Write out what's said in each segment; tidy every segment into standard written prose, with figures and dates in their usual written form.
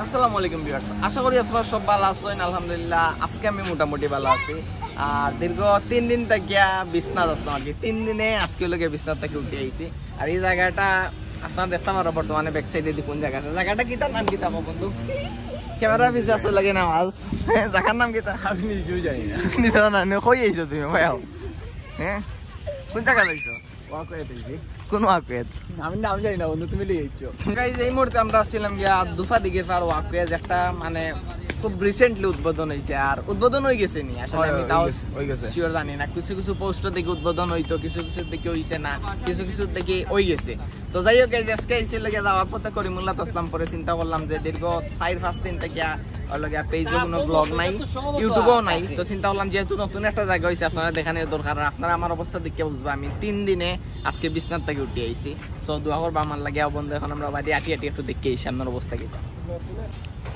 আসসালামু আলাইকুম ভিউয়ার্স, আশা করি আপনারা সব ভালো আছেন। আলহামদুলিল্লাহ আজকে আমি মোটামুটি ভালো আছি। আর দীর্ঘ 3 দিন থেকে বিছনাথ আসলাম আর কি। 3 দিনে আজকে লোকে বিছনাথ থেকে উঠে আইছি। আর এই জায়গাটা আপনারা দেখতে পারো বর্তমানে ব্যাক সাইডে কোন জায়গা আছে। জায়গাটা কি তার নাম কি তামো বন্ধু? ক্যামেরা পিছে আসলে লাগে না আওয়াজ। জায়গার নাম কি তা? আমি নিজেও জানি না। নিতা না কই আইছো তুমি ভাই? হ্যাঁ কোন জায়গা যাইছো? ওয়াকওয়ে দিছি। কোন ওয়াকওয়ে? আমি নাম জানি না বন্ধু, তুমি লিয়ে আইছো। গাইস এই মুহূর্তে আমরা ছিলাম গিয়া দুফা দিকের পার ওয়াকওয়ে, একটা মানে খুব রিসেন্টলি উদ্বোধন হয়েছে। আর উদ্বোধন হয়ে গেছে নি আসলে আমি তাও শিওর জানি না। কিছু কিছু পোস্ট দেখে উদ্বোধন হইতো, কিছু কিছু দেখে হইছে না, কিছু কিছু দেখে হয়ে গেছে। তো যাই হোক গাইস আজকে এসে লাগে যাওয়ার পথে করিমুল্লাহ আসলাম, পরে চিন্তা করলাম যে দীর্ঘ 4-5 দিন থেকে লগে পেজে কোনো ব্লগ নাই, ইউটিউবেও নাই। তো চিন্তা করলাম যেহেতু নতুন একটা জায়গা হয়েছে আপনারা দেখানোর দরকার। আপনারা আমার অবস্থা দেখে বুঝবো আমি 3 দিনে আজকে বিছনাথ থেকে উঠে আইছি। সো দোয়া করবা আমার লাগে বন্ধু। এখন আমরা বাড়ি আটি একটু দেখে আইছি আপনার অবস্থা কি।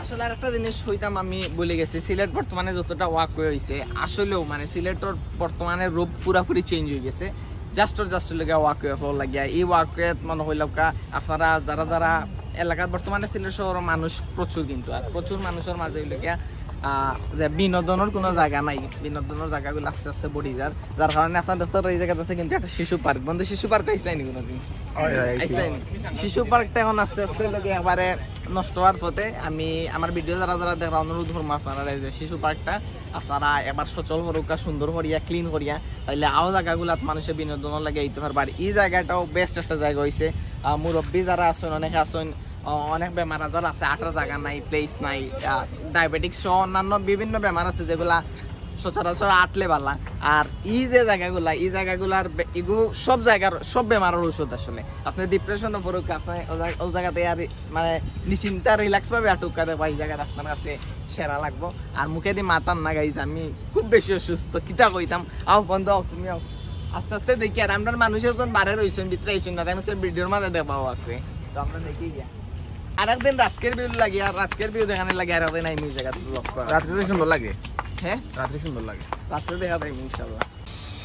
আসলে আর একটা জিনিস হইতাম আমি বলে গেছি, সিলেট বর্তমানে যতটা ওয়াকওয়ে হয়েছে আসলেও মানে সিলেটের বর্তমানে রূপ পুরাপুরি চেঞ্জ হয়ে গেছে। জাস্ট লেগে ওয়াকওয়ে ফ্লোর লাগিয়া এই ওয়াকওয়ে মনে হইল আপনারা যারা এলাকার বর্তমানে সিলেট শহর মানুষ প্রচুর, কিন্তু আর প্রচুর মানুষের মাঝে হইল গিয়া যে বিনোদনের কোনো জায়গা নাই। বিনোদনের জায়গাগুলো আস্তে আস্তে বড়ি যার কারণে আপনার দেখতে এই জায়গাতে আছে কিন্তু একটা শিশু পার্ক। বন্ধু শিশু পার্ক আইসলাইনি কোনোদিন? শিশু পার্কটা এখন আস্তে আস্তে লোকে একবারে নষ্ট হওয়ার পথে। আমি আমার ভিডিও যারা দেখা অনুরোধ করবো আপনারা যে শিশু পার্কটা আপনারা এবার সচল হরুকা, সুন্দর করিয়া ক্লিন করিয়া, তাইলে আও জায়গাগুলাত মানুষের বিনোদনের লাগে আইতে পারবে। আর এই জায়গাটাও বেস্ট একটা জায়গা হয়েছে। মুরব্বী যারা আছেন, অনেকে আছেন, অনেক বেমার আজার আছে, আটার জায়গা নাই, প্লেস নাই, ডায়াবেটিক্স সহ অন্যান্য বিভিন্ন বেমার আছে যেগুলা সচরাচর আটলে বালা। আর এই যে জায়গাগুলা, এই জায়গাগুলার এগুলো সব জায়গার সব বেমারের ওষুধ। আসলে আপনি ডিপ্রেশনে পড়ুক, আপনি ওই জায়গাতে আর মানে নিশ্চিন্তা রিল্যাক্স পাবে আটুকা দেবো, এই জায়গাটা আপনার কাছে সেরা লাগবো। আর মুখে দিয়ে মাতান না গাইছে আমি খুব বেশি অসুস্থ, কিতা কইতাম। আও বন্ধ তুমি আও আস্তে আস্তে দেখি। আর আমরা মানুষের জন বারে রয়েছেন, ভিতরে আইসেন না, তাই ভিডিওর মাঝে দেখাবো আঁকবে। তো আমরা দেখি গিয়া আর একদিন রাতকের ভিউ লাগে, আর রাতকের ভিউ দেখানে লাগে। আর একদিন আইমি জায়গাতে ব্লগ করা রাত্রে সুন্দর লাগে। হ্যাঁ রাত্রে সুন্দর লাগে, রাত্রে দেখা যাবে ইনশাআল্লাহ।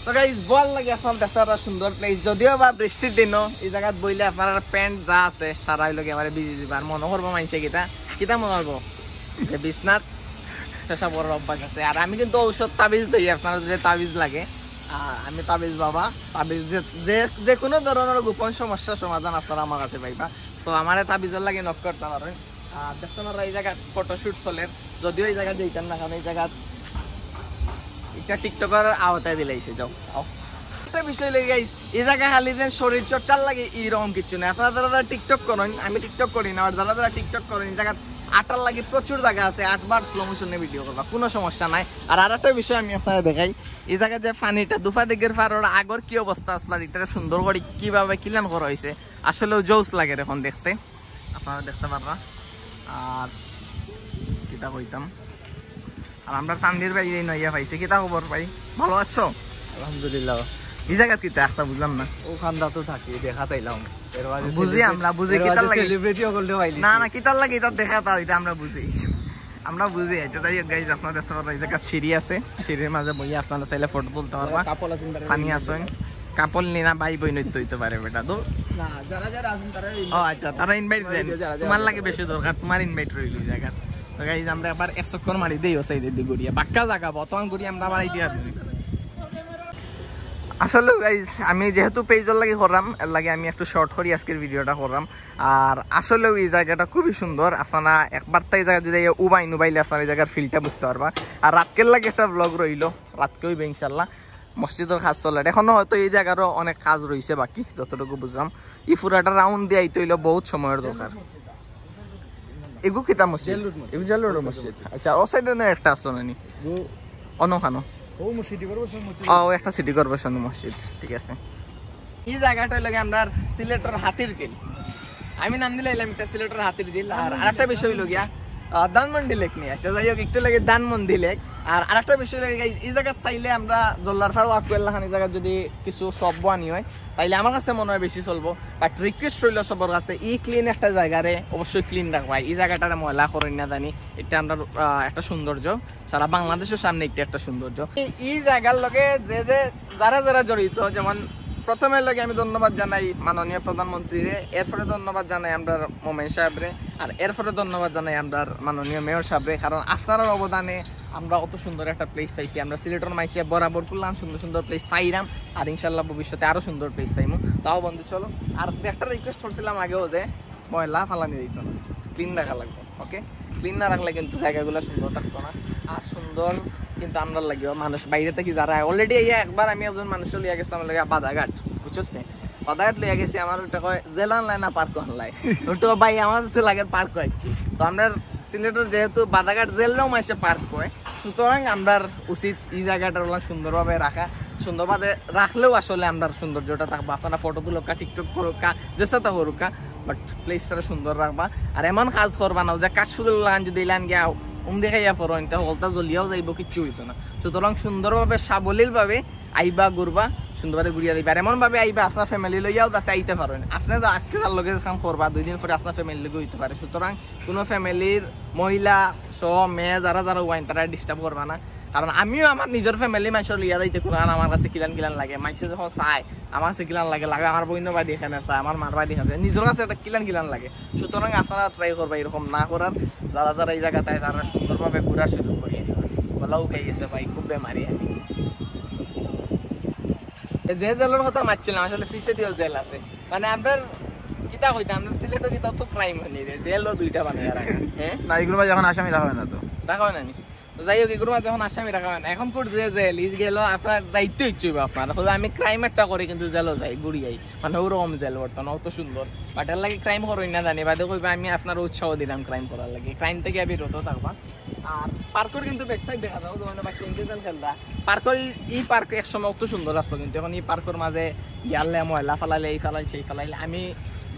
তো গাইস বল লাগে এখন দেখতে সুন্দর প্লেস, যদিও বা বৃষ্টির দিনও এই জায়গাত বইলে আপনার প্যান্ট যা আছে সারাই লগে আমার বিজি দিবা। আর মনে করবো মাইসে কিতা মনে করবো যে বিছনাথ পেশা বড় অভ্যাস আছে। আর আমি কিন্তু ঔষধ তাবিজ দিই, আপনার যে তাবিজ লাগে আমি তাবিজ বাবা, তাবিজ যে কোনো ধরনের গোপন সমস্যার সমাধান আপনারা আমার কাছে পাইবা। তো আমার তাবিজের লাগে নক করতে পারেন। আর দেখতে পারা এই জায়গায় ফটোশুট চলে, যদিও এই জায়গায় যেতাম না, কারণ এই জায়গা একটা টিকটকের আওতায় দিলাইছে। যাও একটা বিষয় লেগে এই জায়গায় খালি যে শরীর চর্চার লাগে এইরকম কিছু নেই। আপনারা যারা টিকটক করেন, আমি টিকটক করি না, আর যারা টিকটক করেন এই জায়গা আটার লাগে প্রচুর জায়গা আছে, 8 বার স্লো মোশনে ভিডিও করবা, কোনো সমস্যা নাই। আর একটা বিষয় আমি আপনারা দেখাই, এই জায়গায় যে পানিটা দুফা দিকের পাড়ার আগর কি অবস্থা আসলে এটাকে সুন্দর করে কিভাবে ক্লিন করা হয়েছে, আসলেও জোস লাগে এখন দেখতে, আপনারা দেখতে পারবা। আর কিতা কইতাম, আর আমরা টান্ডির বাইরে নইয়া পাইছি। কিতা খবর ভাই, ভালো আছো? আলহামদুলিল্লাহ। এই জায়গা কিতা একটা বুঝলাম না। ওখানটা তো থাকি দেখা তাইলাম, বুঝি আমরা বুঝি কিতার লাগে সেলিব্রিটি করতে পাইলি না না কিতার লাগে এটা দেখা তা এটা আমরা বুঝি এটা। তাই গাইজ আপনারা দেখতে পারবেন এই জায়গা সিঁড়ি আছে, সিঁড়ির মাঝে বইয়া আপনারা চাইলে ফটো তুলতে পারবা। পানি আসেন কাপল নিনা ভাই বই নৃত্য হইতে পারে বেটা তো না, যারা যারা আছেন তারা ও আচ্ছা তারা ইনভাইট দেন, তোমার লাগে বেশি দরকার, তোমার ইনভাইট রইল এই জায়গা। তো গাইজ আমরা আবার 1 চক্কর মারি দেই ও সাইডে দিয়ে গড়িয়া বাক্কা জায়গা বর্তমান গড়িয়া আমরা আবার আইতে পারবি। আসলে গাইজ আমি যেহেতু পেজের লাগে করলাম, এর লাগে আমি একটু শর্ট করি আজকের ভিডিওটা করলাম। আর আসলেও এই জায়গাটা খুবই সুন্দর, আপনারা একবার তাই জায়গা যদি উবাইলে আপনারা এই জায়গার ফিলটা বুঝতে পারবা। আর রাতকের লাগে একটা ব্লগ রইল, রাতকে হইবে ইনশাল্লাহ। মসজিদের কাজ চলে এখনো, হয়তো এই জায়গারও অনেক কাজ রয়েছে বাকি, যতটুকু বুঝলাম। এই পুরাটা রাউন্ড দিয়ে আইতে হইলো বহুত সময়ের দরকার। এগু কিতা মসজিদ? এগু জাল রোড মসজিদ। আচ্ছা ও সাইডে না একটা আসলো নানি অনখানো ও একটা সিটি কর্পোরেশন মসজিদ, ঠিক আছে। এই জায়গাটা লাগে আমরা সিলেটের হাতির ঝিল, আমি নাম দিলে এটা সিলেটের হাতির ঝিল। আর আরেকটা বিষয় হইল গিয়া ধানমন্ডি লেক নিয়ে। আচ্ছা যাই হোক একটু লাগে ধানমন্ডি লেক। আর আরেকটা বিষয় লাগে এই জায়গা চাইলে আমরা জল্লার ফার ওয়াক করলাম, এই জায়গায় যদি কিছু সব আনি হয় তাইলে আমার কাছে মনে হয় বেশি চলবো। বাট রিকোয়েস্ট রইল সবার কাছে, এই ক্লিন একটা জায়গারে অবশ্যই ক্লিন রাখবা। এই জায়গাটারে ময়লা করেন না জানি, এটা আমরা একটা সৌন্দর্য, সারা বাংলাদেশের সামনে একটা সৌন্দর্য। এই জায়গার লগে যে যারা জড়িত, যেমন প্রথমে লাগে আমি ধন্যবাদ জানাই মাননীয় প্রধানমন্ত্রীরে, এরপরে ধন্যবাদ জানাই আমরা মোমেন সাহেবরে, আর এরপরে ধন্যবাদ জানাই আমরা মাননীয় মেয়র সাহেবরে। কারণ আপনার অবদানে আমরা অত সুন্দর একটা প্লেস পাইছি। আমরা সিলেটের মাইসে বরাবর করলাম সুন্দর সুন্দর প্লেস পাইলাম, আর ইনশাল্লাহ ভবিষ্যতে আরো সুন্দর প্লেস পাইমু। তাও বন্ধু চলো, আর একটা রিকোয়েস্ট করছিলাম আগেও যে ময়লা ফালানি দিত না, ক্লিন রাখা লাগবে। ওকে, ক্লিন না রাখলে কিন্তু জায়গাগুলো সুন্দর থাকতো না। আর সুন্দর কিন্তু আমরা লাগবে মানুষ বাইরে থেকে যারা অলরেডি একবার আমি একজন মানুষ লিয়া গেছিলাম লাগে বাদাঘাট, বুঝছস নে? বাদাঘাট লিয়া গেছি, আমার ওটা কয় জেলান লাই না পার্ক হলাই, ওটা ভাই আমার কাছে লাগে পার্ক হয়েছি। তো আমরা সিলেটের যেহেতু বাদাঘাট জেললেও মাসে পার্ক হয়, সুতরাং আমরা উচিত এই জায়গাটা সুন্দরভাবে রাখা। সুন্দরভাবে রাখলেও আসলে আমরা সৌন্দর্যটা থাকবো। আপনারা ফটো তুলুকা, টিকটক করুকা, যেসাটা করুকা, বাট প্লেসটা সুন্দর রাখবা। আর এমন কাজ করবা না যে কাজ শুধু লান যদি লান গিয়া দেখাইয়া পড়ো এটা হলতা জ্বলিয়াও যাইব, কিচ্ছু হইতো না। সুতরাং সুন্দরভাবে সাবলীলভাবে আইবা ঘুরবা, সুন্দরভাবে ঘুরিয়া দিবা। আর এমনভাবে আইবা আপনার ফ্যামিলি লইয়াও যাতে আইতে পারেন। আপনি আজকে তার লগে কাম করবা, 2 দিন পরে আপনার ফ্যামিলি লগে হইতে পারে। সুতরাং কোনো ফ্যামিলির মহিলা সহ মেয়ে যারা যারা ওয়াইন তারা ডিস্টার্ব করবা না। কারণ আমিও আমার নিজের ফ্যামিলি মানুষের লিয়া যাইতে কোনো আমার কাছে কিলান কিলান লাগে। মানুষের যখন চায় আমার কাছে কিলান লাগে, আমার বইন্য বাড়ি এখানে চায়, আমার মার বাড়ি এখানে, নিজের কাছে একটা কিলান কিলান লাগে। সুতরাং আপনারা ট্রাই করবা এরকম না করার। যারা যারা এই জায়গাটায় তারা সুন্দরভাবে ঘুরার সুযোগ করিয়ে দেবেন। বলাও খাই গেছে ভাই, খুব বেমারি আর যে জেলের কথা মারছিলাম, আসলে পিছে দিয়েও জেল আছে। মানে আপনার কিতা কইতাম, আমরা সিলেটে কিতা তো ক্রাইম হয়নি রে, জেলও 2টা বানিয়ে রাখা। হ্যাঁ না, এগুলো যখন আসামি রাখা হয় না তো রাখা হয় না। যাই হোক, এগুলো যখন আসামি রাখা হয় না, এখন কোর্ট যে জেল ইজ গেল আপনার যাইতে ইচ্ছে আপনার। আমি ক্রাইম একটা করি কিন্তু জেলও যাই, ঘুরিয়াই, মানে ওরকম জেল বর্তমান অত সুন্দর। বাট এর লাগে ক্রাইম করই না জানি, বাদে কইবা আমি আপনার উৎসাহ দিলাম ক্রাইম করার লাগে। ক্রাইম থেকে বিরত থাকবা। আর পার্কের কিন্তু ব্যাকসাইড দেখা যাও, যেমন বাচ্চা ইন্টেলিজেন্ট খেলরা পার্কের এই পার্ক এক সময় অত সুন্দর আসতো, কিন্তু এখন এই পার্কের মাঝে গিয়ালে ময়লা ফালাইলে, এই ফালাইলে সেই ফালাইলে। আমি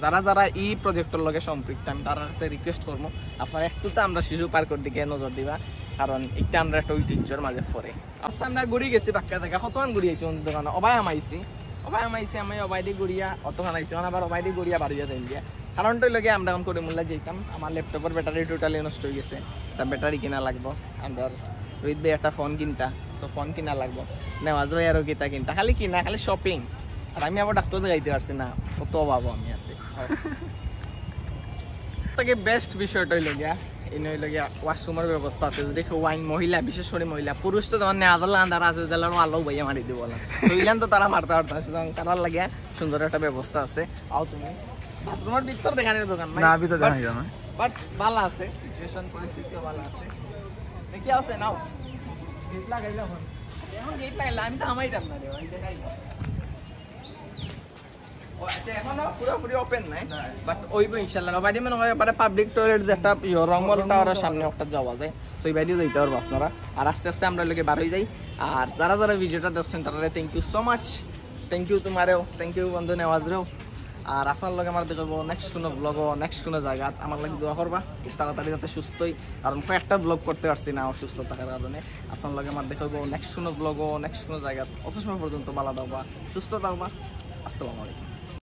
যারা যারা এই প্রজেক্টের লগে সম্পৃক্ত, আমি তার কাছে রিকোয়েস্ট করবো আপনারা একটু তো আমরা শিশু পার্কের দিকে নজর দিবা। কারণ একটা আমরা একটা ঐতিহ্যের মাঝে পড়ে। আজকে আমরা ঘুরি গেছি বাক্কা থেকে, কতক্ষণ ঘুরিয়েছি অন্য দোকানে, অবাই আমাইছি আমি অবাই দিয়ে ঘুরিয়া অতক্ষণ আইসি, মানে আবার অবাই দিয়ে ঘুরিয়া বাড়িয়ে দেন দিয়া। কারণটা লগে আমরা এখন করে মূল্য যেতাম, আমার ল্যাপটপের ব্যাটারি টোটালি নষ্ট হয়ে গেছে, একটা ব্যাটারি কিনা লাগবো। আমরা রোহিত ভাই একটা ফোন কিনতা, সো ফোন কিনা লাগবো। নেওয়াজ ভাই আরও কিতা কিনতা, খালি কিনা খালি শপিং। আর আমি আবার ডাক্তার দেখাইতে পারছি না, কত অভাব আমি আছি। তাকে বেস্ট বিষয়টা হইল গিয়া এই হইল গিয়া ওয়াশরুমের ব্যবস্থা আছে। যদি ওয়াইন মহিলা, বিশেষ করে মহিলা, পুরুষ তো তোমার নেওয়া আন্ধার আছে, জেলার আলো ভাইয়া মারি দিব বললাম, সইলাম তো তারা মারতে পারতো না। সুতরাং তারার লাগিয়া সুন্দর একটা ব্যবস্থা আছে। আও তুমি তোমার ভিতর দেখানোর দোকান না, ভিতর দেখা যায় না, বাট ভালো আছে, সিচুয়েশন পরিস্থিতিও ভালো আছে। দেখি আছে নাও গেট লাগাইলাম, এখন গেট লাগাইলাম আমি তো আমাইতাম না রে ভাই, দেখাই পুরোপুরি ওপেন নাই, বাট ওইব ইনশাল্লাহ। বাইরে মনে হয় পাবলিক টয়লেট যেটা রংমল টাওয়ারের সামনে একটা যাওয়া যায়, তো ওই বাইরেও যাইতে পারবো আপনারা। আর আস্তে আস্তে আমরা লোকে বার হয়ে যাই। আর যারা যারা ভিডিওটা দেখছেন তারা thank you so much, thank you তোমারেও, থ্যাংক ইউ বন্ধু নেওয়াজরেও। আর আপনার লগে আমার দেখবো নেক্সট কোনো ব্লগও, নেক্সট কোনো জায়গা আমার লাগে দোয়া করবা তাড়াতাড়ি যাতে সুস্থই। কারণ কয়েকটা ব্লগ করতে পারছি না অসুস্থ থাকার কারণে। আপনার লগে আমার দেখবো নেক্সট কোনো ব্লগও, নেক্সট কোনো জায়গা। অত সময় পর্যন্ত ভালো থাকবা, সুস্থ থাকবা। আসসালামু আলাইকুম।